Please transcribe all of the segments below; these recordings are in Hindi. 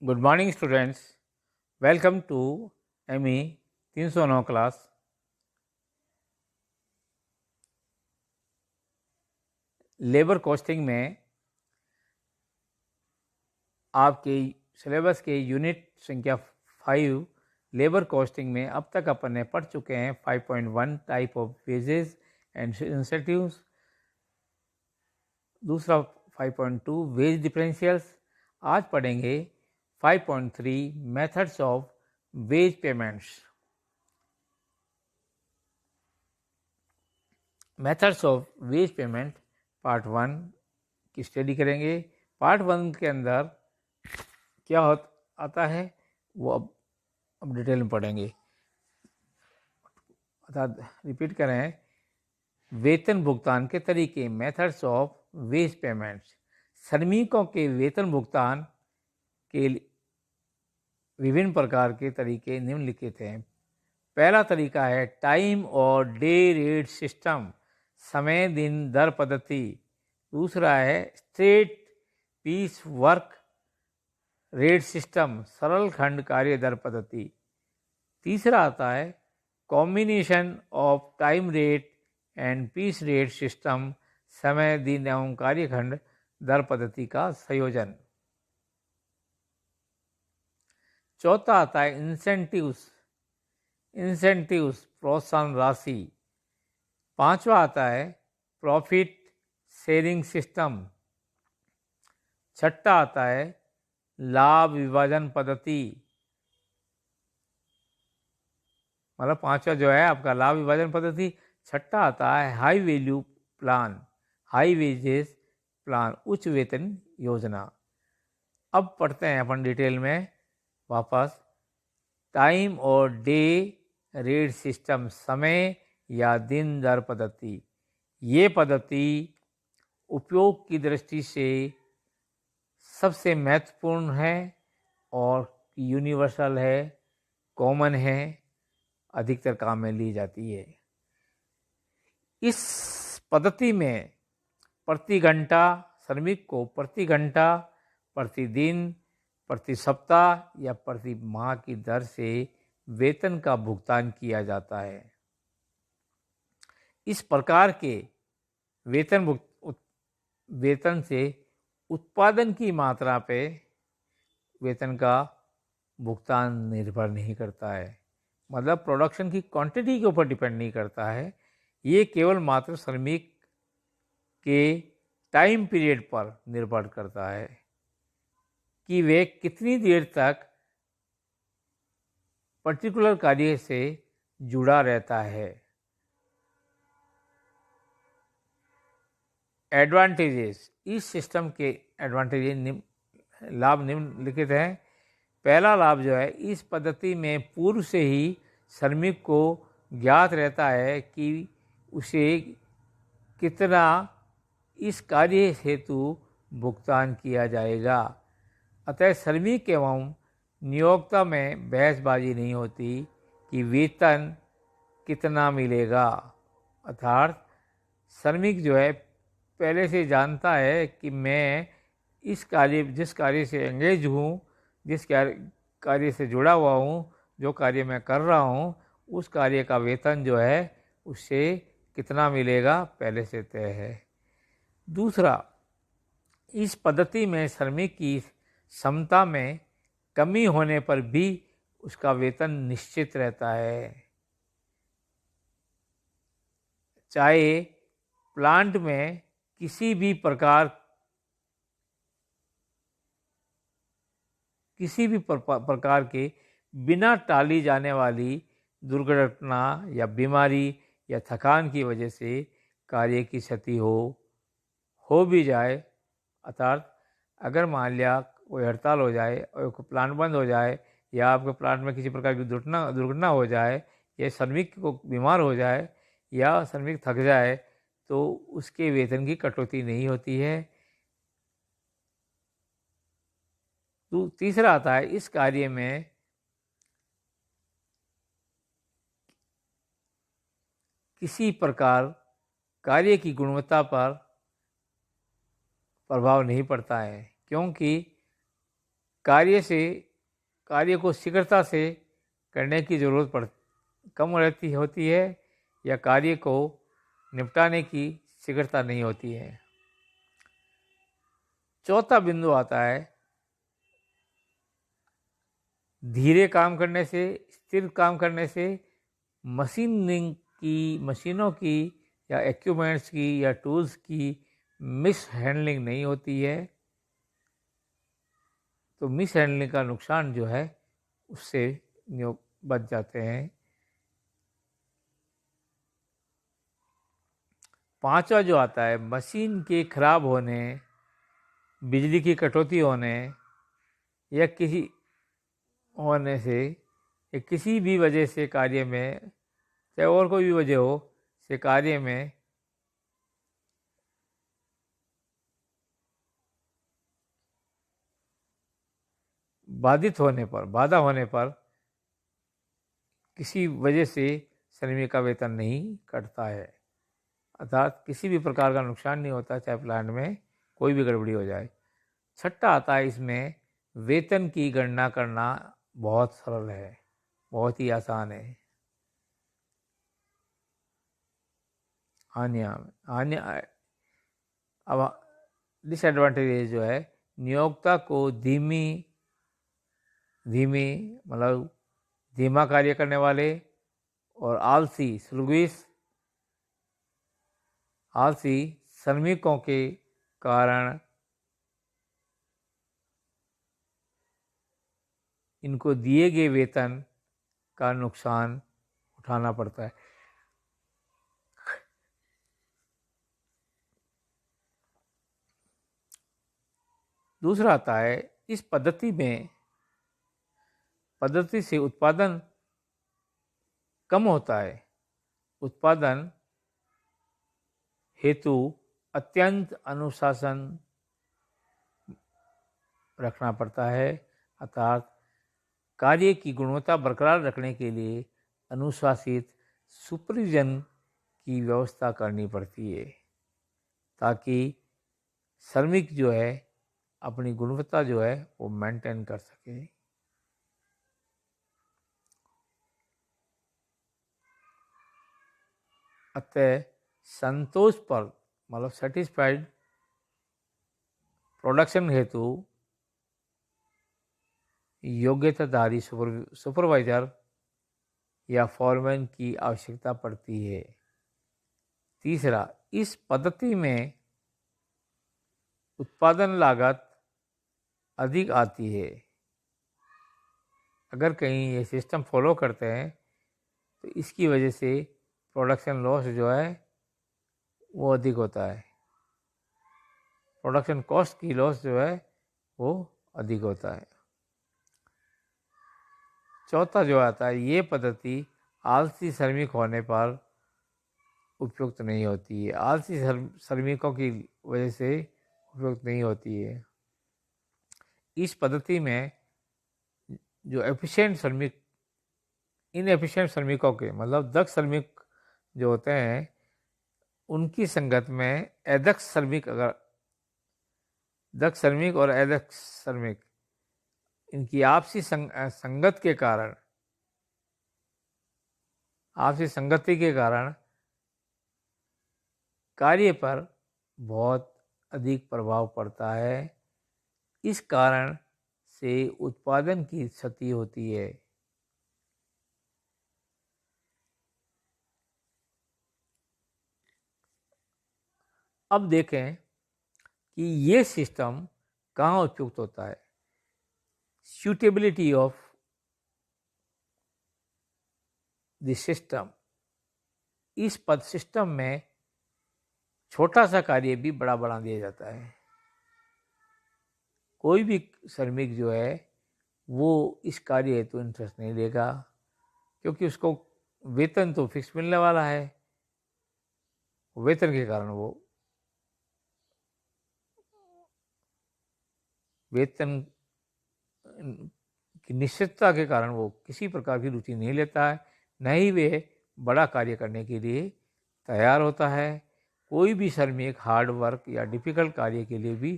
Good morning, students. Welcome to ME 309 class. Labour costing में आपके सिलेबस के यूनिट संख्या 5 लेबर कॉस्टिंग में अब तक अपन ने पढ़ चुके हैं 5.1 type of wages and incentives. दूसरा 5.2 वेज डिफरेंशियल्स। आज पढ़ेंगे 5.3 methods of ways payments. Methods of ways payment part 1 की स्टडी करेंगे। पार्ट 1 के अंदर क्या आता है वो अब डिटेल में पढ़ेंगे। अर्थात रिपीट करें, वेतन भुगतान के तरीके, मेथड्स ऑफ वेज पेमेंट्स। श्रमिकों के वेतन भुगतान के विभिन्न प्रकार के तरीके निम्नलिखित हैं। पहला तरीका है टाइम और डे रेट सिस्टम, समय दिन दर पद्धति। दूसरा है straight piece work rate system, सरल खंड कार्य दर पद्धति। तीसरा आता है combination of time rate and piece rate system, समय दिन एवं कार्यखंड दर पद्धति का संयोजन। चौथा आता है इंसेंटिव्स प्रोत्साहन राशि। पांचवा आता है प्रॉफिट शेयरिंग सिस्टम। छठा आता है लाभ विभाजन पद्धति, मतलब पांचवा जो है आपका लाभ विभाजन पद्धति। छठा आता है high value plan, high wages plan, उच्च वेतन योजना। अब पढ़ते हैं अपन डिटेल में वापस। टाइम और डे रेट सिस्टम, समय या दिन दर पद्धति। ये पद्धति उपयोग की दृष्टि से सबसे महत्वपूर्ण है और यूनिवर्सल है, कॉमन है, अधिकतर काम में ली जाती है। इस पद्धति में प्रति घंटा श्रमिक को प्रति घंटा, प्रतिदिन, प्रति सप्ताह या प्रति माह की दर से वेतन का भुगतान किया जाता है। इस प्रकार के वेतन से उत्पादन की मात्रा पे वेतन का भुगतान निर्भर नहीं करता है, मतलब प्रोडक्शन की क्वांटिटी के ऊपर डिपेंड नहीं करता है। ये केवल मात्र श्रमिक के टाइम पीरियड पर निर्भर करता है कि वे कितनी देर तक पर्टिकुलर कार्य से जुड़ा रहता है। एडवांटेजेस, इस सिस्टम के एडवांटेजेस लाभ निम्नलिखित हैं। पहला लाभ जो है, इस पद्धति में पूर्व से ही श्रमिक को ज्ञात रहता है कि उसे कितना इस कार्य हेतु भुगतान किया जाएगा। अतः श्रमिक एवं नियोक्ता में बहसबाजी नहीं होती कि वेतन कितना मिलेगा। अर्थात श्रमिक जो है पहले से जानता है कि मैं जिस कार्य से एंगेज हूँ, जिस कार्य से जुड़ा हुआ हूँ, जो कार्य मैं कर रहा हूँ, उस कार्य का वेतन जो है उससे कितना मिलेगा पहले से तय है। दूसरा, इस पद्धति में श्रमिक की क्षमता में कमी होने पर भी उसका वेतन निश्चित रहता है। चाहे प्लांट में किसी भी प्रकार के बिना टाली जाने वाली दुर्घटना या बीमारी या थकान की वजह से कार्य की क्षति हो भी जाए, अर्थात अगर मान लिया कोई हड़ताल हो जाए और प्लांट बंद हो जाए या आपके प्लांट में किसी प्रकार की दुर्घटना हो जाए या श्रमिक को बीमार हो जाए या श्रमिक थक जाए तो उसके वेतन की कटौती नहीं होती है। तो तीसरा आता है, इस कार्य में किसी प्रकार कार्य की गुणवत्ता पर प्रभाव नहीं पड़ता है, क्योंकि कार्य को शीघ्रता से करने की ज़रूरत कम रहती होती है, या कार्य को निपटाने की शीघ्रता नहीं होती है। चौथा बिंदु आता है धीरे काम करने से, स्थिर काम करने से मशीनों की या इक्विपमेंट्स की या टूल्स की मिस हैंडलिंग नहीं होती है। तो मिस हैंडलिंग का नुकसान जो है उससे बच जाते हैं। पांचवा जो आता है मशीन के खराब होने, बिजली की कटौती होने या किसी भी वजह से कार्य में, चाहे और कोई भी वजह हो, से कार्य में बाधा होने पर किसी वजह से श्रमिक का वेतन नहीं कटता है, अर्थात किसी भी प्रकार का नुकसान नहीं होता, चाहे प्लांट में कोई भी गड़बड़ी हो जाए। छठा आता है इसमें वेतन की गणना करना बहुत सरल है, बहुत ही आसान है। अब डिसएडवांटेज जो है, नियोक्ता को मतलब धीमा कार्य करने वाले और आलसी श्रमिकों के कारण इनको दिए गए वेतन का नुकसान उठाना पड़ता है। दूसरा आता है इस पद्धति से उत्पादन कम होता है। उत्पादन हेतु अत्यंत अनुशासन रखना पड़ता है, अर्थात कार्य की गुणवत्ता बरकरार रखने के लिए अनुशासित सुपरविजन की व्यवस्था करनी पड़ती है, ताकि श्रमिक जो है अपनी गुणवत्ता जो है वो मेंटेन कर सके। अतः संतोष पर मतलब सेटिस्फाइड प्रोडक्शन हेतु योग्यताधारी सुपरवाइजर या फॉरमैन की आवश्यकता पड़ती है। तीसरा, इस पद्धति में उत्पादन लागत अधिक आती है। अगर कहीं ये सिस्टम फॉलो करते हैं तो इसकी वजह से प्रोडक्शन लॉस जो है वो अधिक होता है, प्रोडक्शन कॉस्ट की लॉस जो है वो अधिक होता है। चौथा जो आता है, ये पद्धति आलसी श्रमिक होने पर उपयुक्त नहीं होती है, आलसी श्रमिकों की वजह से उपयुक्त नहीं होती है। इस पद्धति में जो इनएफिशिएंट श्रमिकों के मतलब दक्ष श्रमिक जो होते हैं, उनकी संगत में दक्ष श्रमिक और अदक्ष श्रमिक इनकी आपसी संगति के कारण कार्य पर बहुत अधिक प्रभाव पड़ता है। इस कारण से उत्पादन की क्षति होती है। अब देखें कि ये सिस्टम कहाँ उपयुक्त होता है। सूटेबिलिटी ऑफ द सिस्टम, इस सिस्टम में छोटा सा कार्य भी बड़ा बना दिया जाता है। कोई भी श्रमिक जो है वो इस कार्य हेतु इंटरेस्ट नहीं लेगा, क्योंकि उसको वेतन तो फिक्स मिलने वाला है। वेतन के कारण वेतन की निश्चितता के कारण वो किसी प्रकार की रुचि नहीं लेता है, न ही वे बड़ा कार्य करने के लिए तैयार होता है। कोई भी श्रमिक हार्ड वर्क या डिफ़िकल्ट कार्य के लिए भी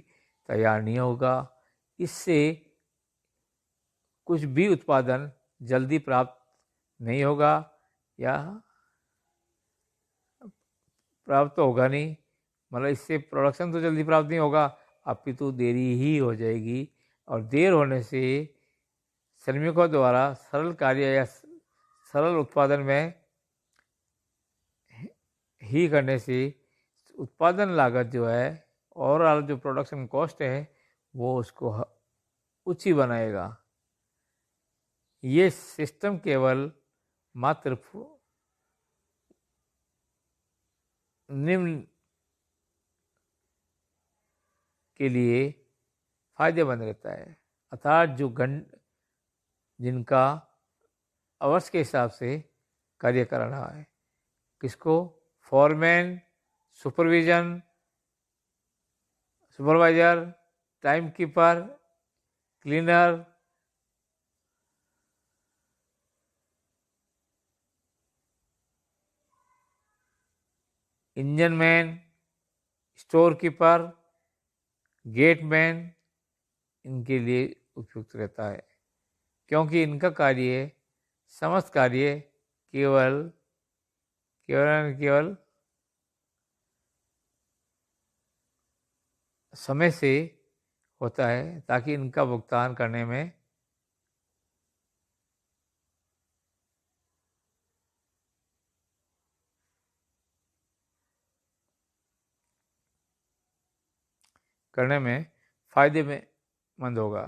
तैयार नहीं होगा। इससे कुछ भी उत्पादन जल्दी प्राप्त नहीं होगा या प्राप्त तो होगा नहीं, मतलब इससे प्रोडक्शन तो जल्दी प्राप्त नहीं होगा, अपितु देरी ही हो जाएगी। और देर होने से श्रमिकों द्वारा सरल कार्य या सरल उत्पादन में ही करने से उत्पादन लागत जो है, ओवरऑल जो प्रोडक्शन कॉस्ट है, वो उसको ऊंची बनाएगा। ये सिस्टम केवल मात्र निम्न के लिए फायदेमंद रहता है, अर्थात जो जिनका आवर्स के हिसाब से कार्य कर रहा है। किसको? Foreman, supervisor, time keeper, cleaner, engine man, store keeper, gateman, इनके लिए उपयुक्त रहता है, क्योंकि इनका कार्य, समस्त कार्य केवल केवल समय से होता है, ताकि इनका भुगतान करने में फायदेमंद होगा।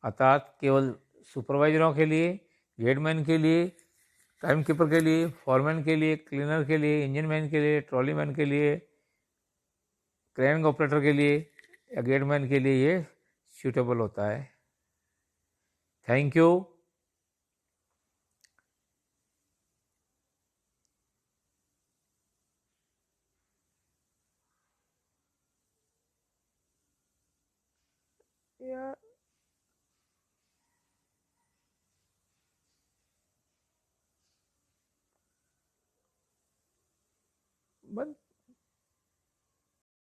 अर्थात केवल सुपरवाइजरों के लिए, गेटमैन के लिए, टाइम कीपर के लिए, फॉरमैन के लिए, क्लीनर के लिए, इंजन मैन के लिए, ट्रॉली मैन के लिए, क्रेन ऑपरेटर के लिए या गेटमैन के लिए ये सूटेबल होता है। Thank you.